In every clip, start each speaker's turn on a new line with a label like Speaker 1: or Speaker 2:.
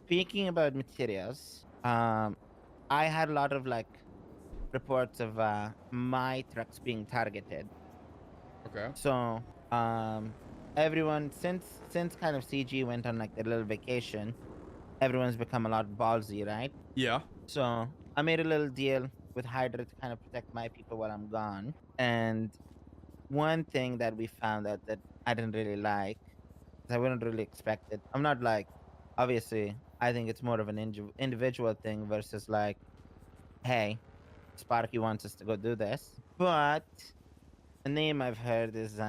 Speaker 1: speaking about materials, I had a lot of like reports of my trucks being targeted.
Speaker 2: Okay.
Speaker 1: So everyone since kind of CG went on like their little vacation, everyone's become a lot ballsy, right?
Speaker 2: Yeah.
Speaker 1: So I made a little deal with Hydra to kind of protect my people while I'm gone. And one thing that we found out that I didn't really like, 'cause I wouldn't really expect it. I'm not like, obviously, I think it's more of an individual thing versus like, hey, Sparky wants us to go do this. But a name I've heard is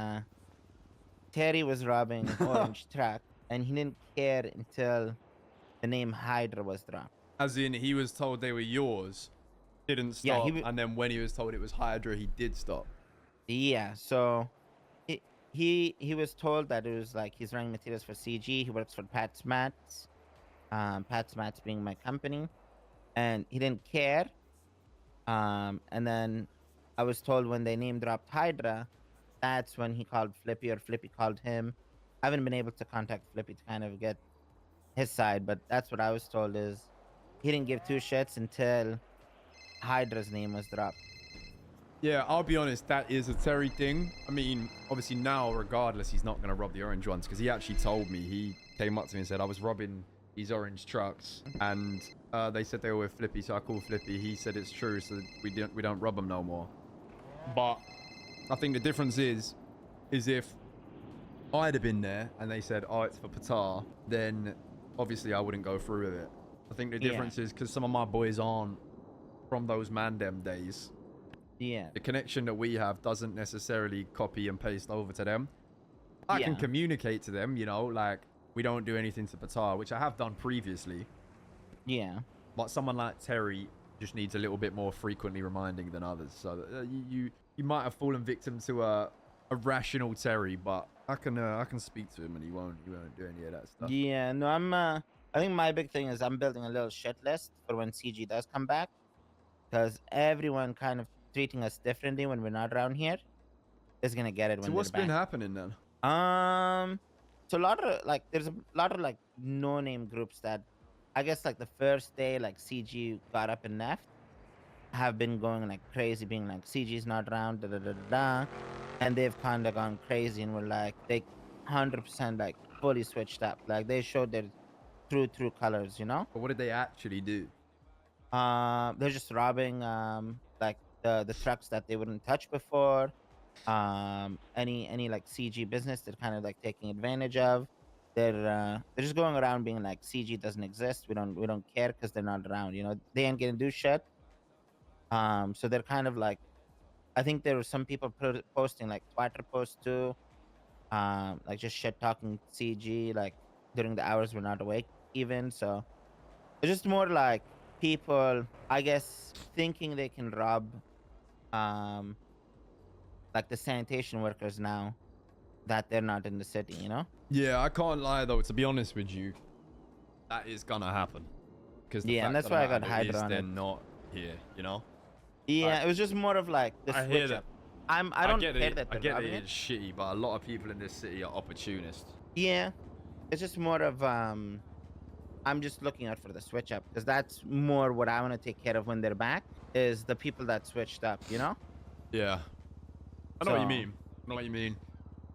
Speaker 1: Terry was robbing an orange truck and he didn't care until the name Hydra was dropped.
Speaker 2: As in, he was told they were yours, didn't
Speaker 1: Yeah,
Speaker 2: stop, and then when he was told it was Hydra, he did stop.
Speaker 1: yeah, so he, he was told that it was like he's running materials for CG. He works for Pat's Mats. Pat's Mats being my company, and he didn't care. And then I was told when they name dropped Hydra, that's when he called Flippy or Flippy called him. I haven't been able to contact Flippy to kind of get his side, but that's what I was told is he didn't give two shits until Hydra's name was dropped.
Speaker 2: Yeah, I'll be honest, that is a Terry thing. I mean, obviously now, regardless, he's not going to rob the orange ones because he actually told me. He came up to me and said, I was robbing these orange trucks and they said they were with Flippy, so I called Flippy. He said it's true, so we don't rob them no more. But I think the difference is if I'd have been there and they said, oh, it's for PATAR, then obviously I wouldn't go through with it. I think the difference is because some of my boys aren't from those MANDEM days.
Speaker 1: Yeah.
Speaker 2: The connection that we have doesn't necessarily copy and paste over to them. I can communicate to them, you know, like we don't do anything to PATAR, which I have done previously.
Speaker 1: Yeah.
Speaker 2: But someone like Terry just needs a little bit more frequently reminding than others. So you might have fallen victim to a rational Terry, but I can speak to him and he won't do any of that stuff.
Speaker 1: Yeah, no, I think my big thing is I'm building a little shit list for when CG does come back, because everyone kind of treating us differently when we're not around here is gonna get it when
Speaker 2: So what's been happening then?
Speaker 1: So a lot of like there's a lot of like no-name groups that I guess like the first day like CG got up and left have been going like crazy, being like CG's not around, da da da da, and they've kind of gone crazy and were like they 100% like fully switched up, like they showed their true colors, you know.
Speaker 2: But what did they actually do?
Speaker 1: They're just robbing like the trucks that they wouldn't touch before. Any like CG business they're kind of like taking advantage of. They're just going around being like CG doesn't exist. We don't care because they're not around. You know, they ain't gonna do shit. So they're kind of like, I think there were some people posting like Twitter posts too, like just shit talking CG like during the hours we're not awake even. So it's just more like people, I guess, thinking they can rob, um, like the sanitation workers now that they're not in the city, you know?
Speaker 2: Yeah, I can't lie though. To be honest with you, that is gonna happen. Because
Speaker 1: Yeah, and that's why I got Hydra on
Speaker 2: they're
Speaker 1: it.
Speaker 2: not here, you know.
Speaker 1: Yeah,
Speaker 2: Like,
Speaker 1: it was just more of like the
Speaker 2: I
Speaker 1: switch
Speaker 2: hear that.
Speaker 1: up. I don't care that
Speaker 2: I
Speaker 1: they're
Speaker 2: get
Speaker 1: robbing
Speaker 2: it's shitty, but a lot of people in this city are opportunists.
Speaker 1: Yeah, it's just more of I'm just looking out for the switch up because that's more what I want to take care of when they're back is the people that switched up, you know?
Speaker 2: Yeah, I know what you mean. I know what you mean.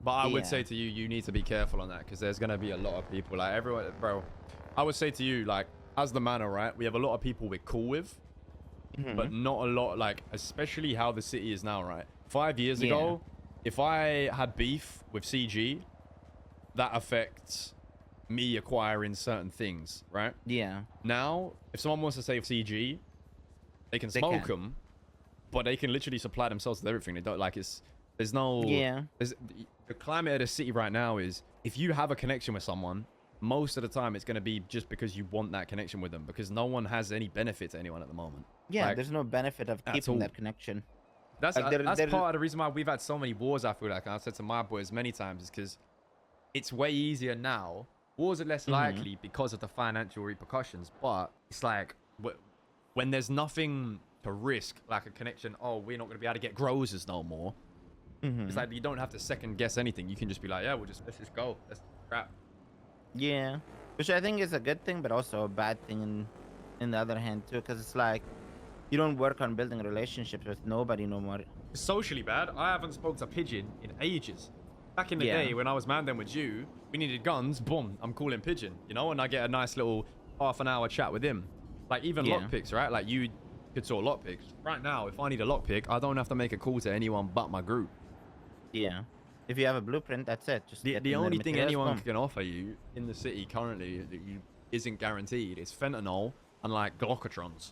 Speaker 2: But I would say to you, you need to be careful on that because there's gonna be a lot of people. Like everyone, bro. I would say to you, like as the manor, right? We have a lot of people we're cool with, but not a lot. Like especially how the city is now, right? 5 years ago, if I had beef with CG, that affects me acquiring certain things, right?
Speaker 1: Yeah.
Speaker 2: Now, if someone wants to save CG, they can smoke them, but they can literally supply themselves with everything. They don't like there's no the climate of the city right now is if you have a connection with someone, most of the time it's going to be just because you want that connection with them because no one has any benefit to anyone at the moment.
Speaker 1: Yeah,
Speaker 2: like,
Speaker 1: there's no benefit of keeping that connection.
Speaker 2: That's part of the reason why we've had so many wars. I feel like I've said to my boys many times is because it's way easier now. Wars are less likely because of the financial repercussions, but it's like when there's nothing to risk, like a connection. Oh, we're not going to be able to get growers no more. It's like you don't have to second guess anything. You can just be like, yeah, let's just go. Let's crap.
Speaker 1: Yeah. Which I think is a good thing, but also a bad thing in the other hand too, because it's like you don't work on building relationships with nobody no more.
Speaker 2: It's socially bad. I haven't spoken to Pigeon in ages. Back in the
Speaker 1: Yeah,
Speaker 2: day when I was Mandem with you, we needed guns. Boom, I'm calling Pigeon, you know, and I get a nice little half an hour chat with him. Like even
Speaker 1: yeah,
Speaker 2: lockpicks, right? Like you could sort lockpicks. Right now, if I need a lockpick, I don't have to make a call to anyone but my group.
Speaker 1: yeah. If you have a blueprint, that's it. Just get
Speaker 2: The
Speaker 1: in the
Speaker 2: only thing
Speaker 1: materials,
Speaker 2: anyone
Speaker 1: boom.
Speaker 2: can offer you in the city currently that you isn't guaranteed is fentanyl and like glockatrons.